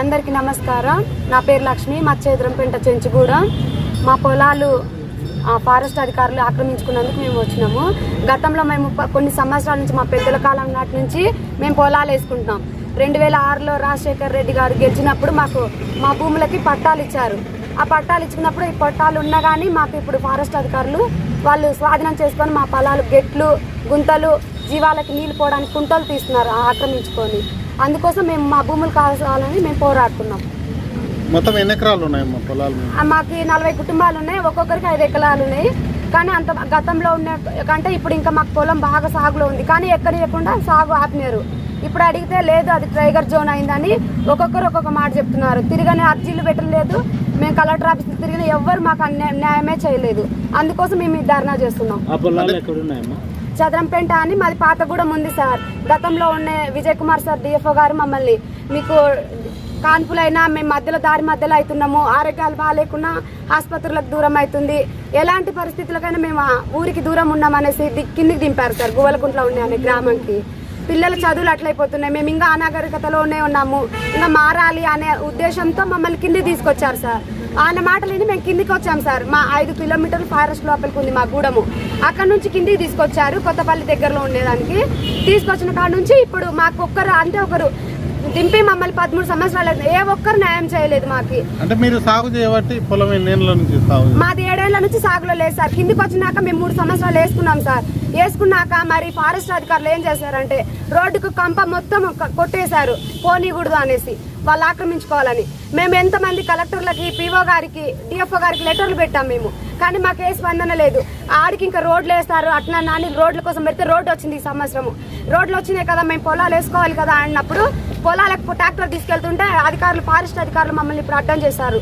అందరికీ నమస్కారం. నా పేరు లక్ష్మి. మా చేద్రంపేట చెంచుగూడ. మా పొలాలు ఫారెస్ట్ అధికారులు ఆక్రమించుకున్నందుకు మేము వచ్చినాము. గతంలో మేము కొన్ని సంవత్సరాల నుంచి మా పెద్దల కాలం నాటి నుంచి మేము పొలాలు వేసుకుంటున్నాం. 2006లో రాజశేఖర్ రెడ్డి గారు గెలిచినప్పుడు మాకు మా భూములకి పట్టాలు ఇచ్చారు. ఆ పట్టాలు ఇచ్చినప్పుడు ఈ పట్టాలు ఉన్నా కానీ మాకు ఇప్పుడు ఫారెస్ట్ అధికారులు వాళ్ళు స్వాధీనం చేసుకొని మా పొలాలు గెట్లు గుంతలు జీవాలకి నీళ్ళు పోవడానికి కుంటలు తీస్తున్నారు ఆక్రమించుకొని. అందుకోసం మేము మా భూములు కావాలని మేము పోరాడుతున్నాం. మొత్తం ఎన్ని ఎకరాలు ఉన్నాయి మా పొలాలు? మాకు 40 కుటుంబాలు ఉన్నాయి. ఒక్కొక్కరికి 5 ఎకరాలు ఉన్నాయి. కానీ అంత గతంలో ఉన్న కంటే ఇప్పుడు ఇంకా మాకు పొలం బాగా సాగులో ఉంది. కానీ ఎక్కడియకుండా సాగు ఆపినారు. ఇప్పుడు అడిగితే లేదు, అది టైగర్ జోన్ అయిందని ఒక్కొక్కరు ఒక్కొక్క మాట చెప్తున్నారు. తిరిగానే అర్జీలు పెట్టలేదు. మేము కలెక్టర్ ఆఫీస్కి తిరిగిన ఎవ్వరు మాకు న్యాయమే చేయలేదు. అందుకోసం మేము ధర్నా చేస్తున్నాం. చదరంపేట అని మాది పాతగూడెం ఉంది సార్. గతంలో ఉన్న విజయ్ కుమార్ సార్ డిఎఫ్ఓ గారు మమ్మల్ని మీకు కాన్పులైనా మేము దారి మధ్యలో అవుతున్నాము, ఆరోగ్యాలు బాగాలేకున్నా ఆసుపత్రులకు దూరం అవుతుంది, ఎలాంటి పరిస్థితులకైనా మేము ఊరికి దూరం ఉన్నామనేసి కిందికి దింపారు సార్. గువ్వలకుంట్లో ఉండే అనే గ్రామంకి. పిల్లల చదువులు అట్లయిపోతున్నాయి. మేము ఇంకా అనాగరికతలోనే ఉన్నాము, ఇంకా మారాలి అనే ఉద్దేశంతో మమ్మల్ని కిందికి తీసుకొచ్చారు సార్. ఆయన మాటలు విని మేము కిందికి వచ్చాం సార్. మా 5 కిలోమీటర్లు ఫారెస్ట్ లోపలికి ఉంది మా గూడెము. అక్కడ నుంచి కిందికి తీసుకొచ్చారు. కొత్తపల్లి దగ్గరలో ఉండేదానికి తీసుకొచ్చిన కాడ నుంచి ఇప్పుడు మాకు ఒకరు దింపి మమ్మల్ని 13 సంవత్సరాలు ఏ ఒక్కరు న్యాయం చేయలేదు మాకు. అంటే మీరు సాగు చేయబట్టి పొలం ఎన్నేళ్ళ నుంచి సాగు? మాది 7 ఏళ్ల నుంచి సాగులో లేదు సార్. కిందికి వచ్చినాక మేము 3 సంవత్సరాలు వేసుకున్నాం సార్. వేసుకున్నాక మరి ఫారెస్ట్ అధికారులు ఏం చేశారంటే రోడ్డుకు కంప మొత్తం కొట్టేశారు, పోనీకూడదు అనేసి వాళ్ళు ఆక్రమించుకోవాలని. మేము ఎంతమంది కలెక్టర్లకి, పీఓ గారికి, డిఎఫ్ఓ గారికి లెటర్లు పెట్టాం మేము. కానీ మాకు ఏ స్పందన లేదు. ఆడికి ఇంకా రోడ్లు వేస్తారు అట్లా నాని రోడ్ల కోసం పెడితే రోడ్డు వచ్చింది ఈ సంవత్సరము. రోడ్లు వచ్చినాయి కదా, మేము పొలాలు వేసుకోవాలి కదా అన్నప్పుడు పొలాలకు ట్రాక్టర్ తీసుకెళ్తుంటే అధికారులు, ఫారెస్ట్ అధికారులు మమ్మల్ని ఇప్పుడు అడ్డం చేశారు.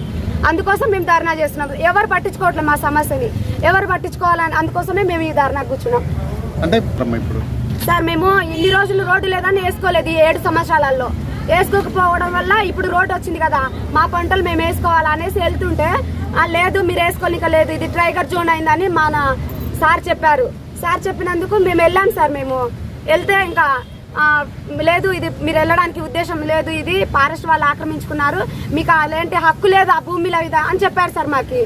అందుకోసం మేము ధర్నా చేస్తున్నాం. ఎవరు పట్టించుకోవట్లేదు మా సమస్యని, ఎవరు పట్టించుకోవాలని. అందుకోసమే మేము ఈ ధర్నా కూర్చున్నాం. అంటే ఇప్పుడు సార్ మేము ఇన్ని రోజులు రోడ్డు లేదని వేసుకోలేదు. ఈ 7 సంవత్సరాలలో వేసుకోకపోవడం వల్ల ఇప్పుడు రోడ్డు వచ్చింది కదా, మా పంటలు మేము వేసుకోవాలా అనేసి వెళ్తుంటే లేదు మీరు వేసుకోలేక లేదు, ఇది టైగర్ జోన్ అయిందని మన సార్ చెప్పారు. సార్ చెప్పినందుకు మేము వెళ్ళాం సార్. మేము వెళ్తే ఇంకా లేదు, ఇది మీరు వెళ్ళడానికి ఉద్దేశం లేదు, ఇది ఫారెస్ట్ వాళ్ళు ఆక్రమించుకున్నారు, మీకు అలాంటి హక్కు లేదు ఆ భూమిలో ఇదా అని చెప్పారు సార్ మాకు.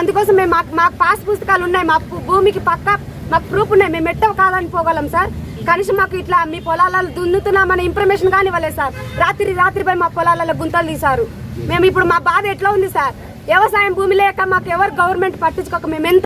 అందుకోసం మేము మాకు పాస్ పుస్తకాలు ఉన్నాయి, మా భూమికి పక్క మాకు ప్రూఫ్ ఉన్నాయి, మేము ఎట్టవ కాదని పోగలం సార్. కనీసం మాకు ఇట్లా మీ పొలాలలో దున్నుతున్నామనే ఇన్ఫర్మేషన్ కానీ ఇవ్వలేదు సార్. రాత్రిపై మా పొలాలలో గుంతలు తీశారు. మేము ఇప్పుడు మా బాధ ఎట్లా ఉంది సార్? వ్యవసాయం భూమి లేక మాకు ఎవరు గవర్నమెంట్ పట్టించుకోక మేము ఎంత